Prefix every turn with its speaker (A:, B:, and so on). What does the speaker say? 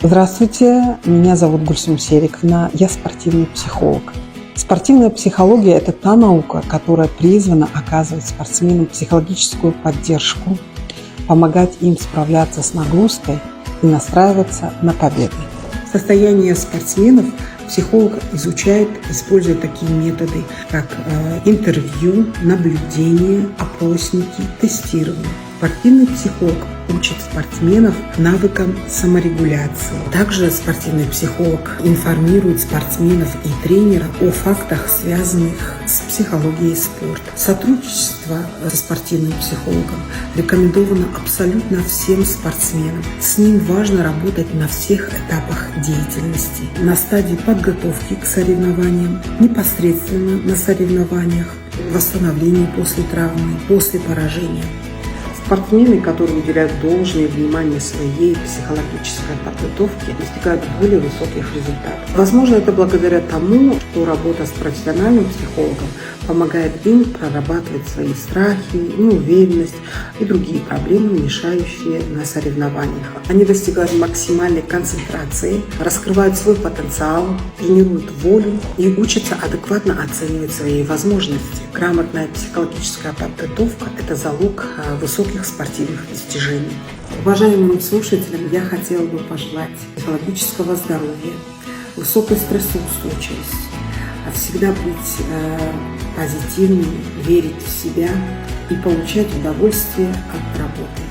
A: Здравствуйте, меня зовут Гульсум Сериковна, я спортивный психолог. Спортивная психология – это та наука, которая призвана оказывать спортсменам психологическую поддержку, помогать им справляться с нагрузкой и настраиваться на победы. Состояние спортсменов психолог изучает, используя такие методы, как интервью, наблюдение, опросники, тестирование. Спортивный психолог учит спортсменов навыкам саморегуляции. Также спортивный психолог информирует спортсменов и тренера о фактах, связанных с психологией спорта. Сотрудничество со спортивным психологом рекомендовано абсолютно всем спортсменам. С ним важно работать на всех этапах деятельности. На стадии подготовки к соревнованиям, непосредственно на соревнованиях, восстановлении после травмы, после поражения. Спортсмены, которые уделяют должное внимание своей психологической подготовке, достигают более высоких результатов. Возможно, это благодаря тому, что работа с профессиональным психологом помогает им прорабатывать свои страхи, неуверенность и другие проблемы, мешающие на соревнованиях. Они достигают максимальной концентрации, раскрывают свой потенциал, тренируют волю и учатся адекватно оценивать свои возможности. Грамотная психологическая подготовка – это залог высоких спортивных достижений. Уважаемым слушателям я хотела бы пожелать психологического здоровья, высокой стрессоустойчивости, всегда быть позитивным, верить в себя и получать удовольствие от работы.